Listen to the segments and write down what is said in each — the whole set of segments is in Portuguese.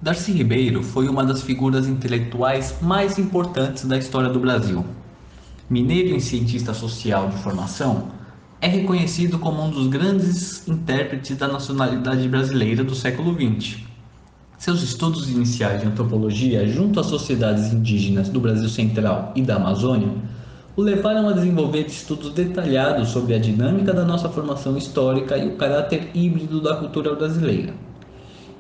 Darcy Ribeiro foi uma das figuras intelectuais mais importantes da história do Brasil. Mineiro e cientista social de formação, é reconhecido como um dos grandes intérpretes da nacionalidade brasileira do século XX. Seus estudos iniciais de antropologia junto às sociedades indígenas do Brasil Central e da Amazônia o levaram a desenvolver estudos detalhados sobre a dinâmica da nossa formação histórica e o caráter híbrido da cultura brasileira.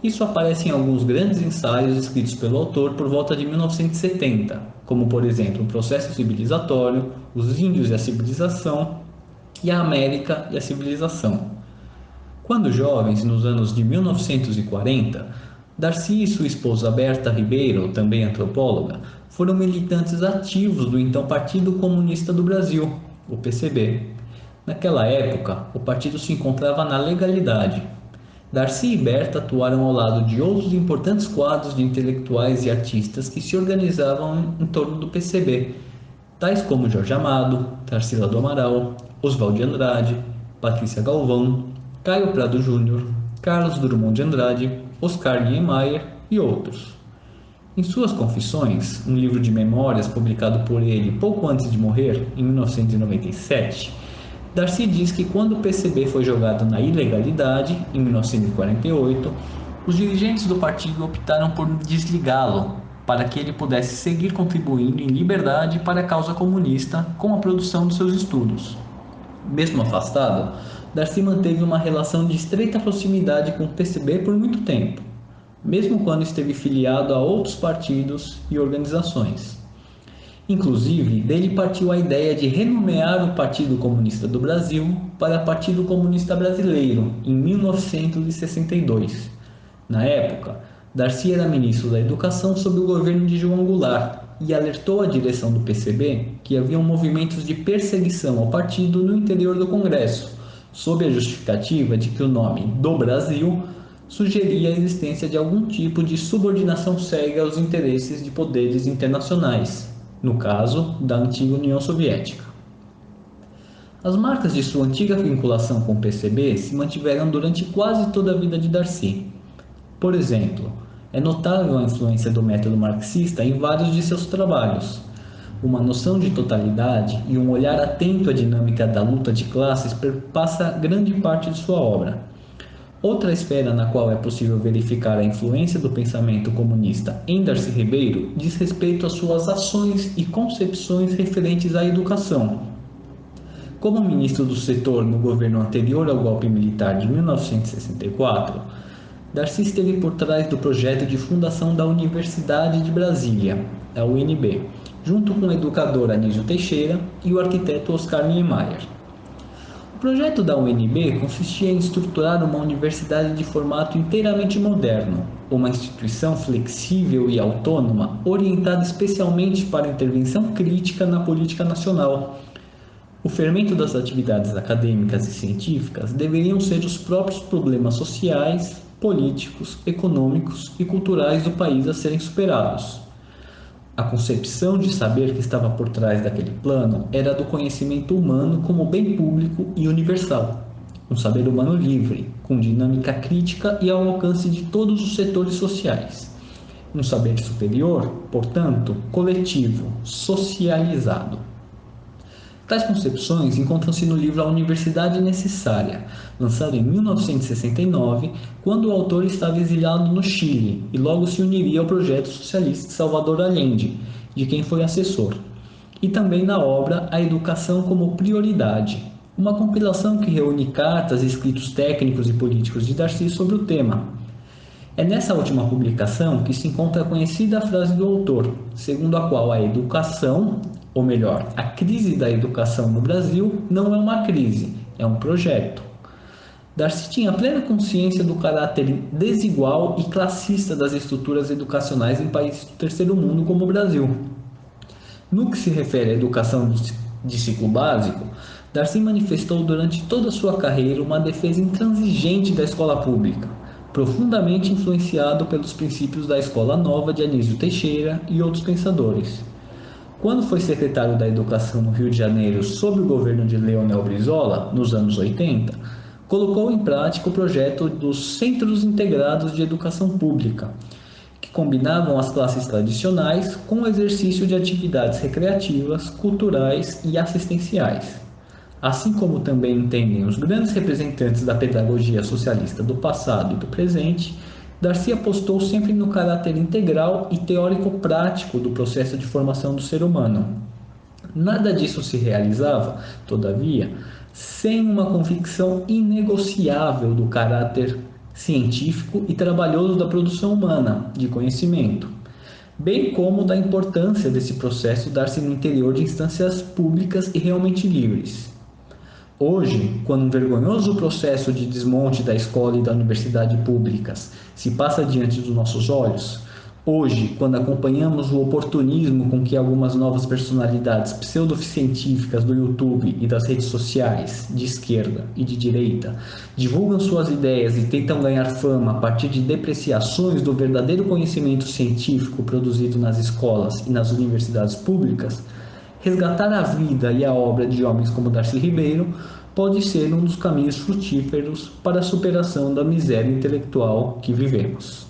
Isso aparece em alguns grandes ensaios escritos pelo autor por volta de 1970, como por exemplo O Processo Civilizatório, Os Índios e a Civilização e A América e a Civilização. Quando jovens, nos anos de 1940, Darcy e sua esposa Berta Ribeiro, também antropóloga, foram militantes ativos do então Partido Comunista do Brasil, o PCB. Naquela época, o partido se encontrava na legalidade. Darcy e Berta atuaram ao lado de outros importantes quadros de intelectuais e artistas que se organizavam em torno do PCB, tais como Jorge Amado, Tarsila do Amaral, Oswald de Andrade, Patrícia Galvão, Caio Prado Júnior, Carlos Drummond de Andrade, Oscar Niemeyer e outros. Em suas Confissões, um livro de memórias publicado por ele pouco antes de morrer, em 1997, Darcy diz que quando o PCB foi jogado na ilegalidade, em 1948, os dirigentes do partido optaram por desligá-lo para que ele pudesse seguir contribuindo em liberdade para a causa comunista com a produção dos seus estudos. Mesmo afastado, Darcy manteve uma relação de estreita proximidade com o PCB por muito tempo, mesmo quando esteve filiado a outros partidos e organizações. Inclusive, dele partiu a ideia de renomear o Partido Comunista do Brasil para Partido Comunista Brasileiro, em 1962. Na época, Darcy era ministro da Educação sob o governo de João Goulart e alertou a direção do PCB que haviam movimentos de perseguição ao partido no interior do Congresso, sob a justificativa de que o nome do Brasil sugeria a existência de algum tipo de subordinação cega aos interesses de poderes internacionais, no caso da antiga União Soviética. As marcas de sua antiga vinculação com o PCB se mantiveram durante quase toda a vida de Darcy. Por exemplo, é notável a influência do método marxista em vários de seus trabalhos. Uma noção de totalidade e um olhar atento à dinâmica da luta de classes perpassa grande parte de sua obra. Outra esfera na qual é possível verificar a influência do pensamento comunista em Darcy Ribeiro diz respeito às suas ações e concepções referentes à educação. Como ministro do setor no governo anterior ao golpe militar de 1964, Darcy esteve por trás do projeto de fundação da Universidade de Brasília, a UNB, junto com o educador Anísio Teixeira e o arquiteto Oscar Niemeyer. O projeto da UNB consistia em estruturar uma universidade de formato inteiramente moderno, uma instituição flexível e autônoma, orientada especialmente para a intervenção crítica na política nacional. O fermento das atividades acadêmicas e científicas deveriam ser os próprios problemas sociais, políticos, econômicos e culturais do país a serem superados. A concepção de saber que estava por trás daquele plano era a do conhecimento humano como bem público e universal, um saber humano livre, com dinâmica crítica e ao alcance de todos os setores sociais. Um saber superior, portanto, coletivo, socializado. Tais concepções encontram-se no livro A Universidade Necessária, lançado em 1969, quando o autor estava exilado no Chile e logo se uniria ao projeto socialista de Salvador Allende, de quem foi assessor, e também na obra A Educação como Prioridade, uma compilação que reúne cartas e escritos técnicos e políticos de Darcy sobre o tema. É nessa última publicação que se encontra a conhecida frase do autor, segundo a qual a educação, ou melhor, a crise da educação no Brasil não é uma crise, é um projeto. Darcy tinha plena consciência do caráter desigual e classista das estruturas educacionais em países do terceiro mundo como o Brasil. No que se refere à educação de ciclo básico, Darcy manifestou durante toda a sua carreira uma defesa intransigente da escola pública, profundamente influenciado pelos princípios da Escola Nova de Anísio Teixeira e outros pensadores. Quando foi secretário da Educação no Rio de Janeiro sob o governo de Leonel Brizola, nos anos 80, colocou em prática o projeto dos Centros Integrados de Educação Pública, que que combinavam as classes tradicionais com o exercício de atividades recreativas, culturais e assistenciais. Assim como também entendem os grandes representantes da pedagogia socialista do passado e do presente, Darcy apostou sempre no caráter integral e teórico-prático do processo de formação do ser humano. Nada disso se realizava, todavia, sem uma convicção inegociável do caráter científico e trabalhoso da produção humana de conhecimento, bem como da importância desse processo dar-se no interior de instâncias públicas e realmente livres. Hoje, quando um vergonhoso processo de desmonte da escola e da universidade públicas se passa diante dos nossos olhos, hoje, quando acompanhamos o oportunismo com que algumas novas personalidades pseudocientíficas do YouTube e das redes sociais, de esquerda e de direita, divulgam suas ideias e tentam ganhar fama a partir de depreciações do verdadeiro conhecimento científico produzido nas escolas e nas universidades públicas, resgatar a vida e a obra de homens como Darcy Ribeiro pode ser um dos caminhos frutíferos para a superação da miséria intelectual que vivemos.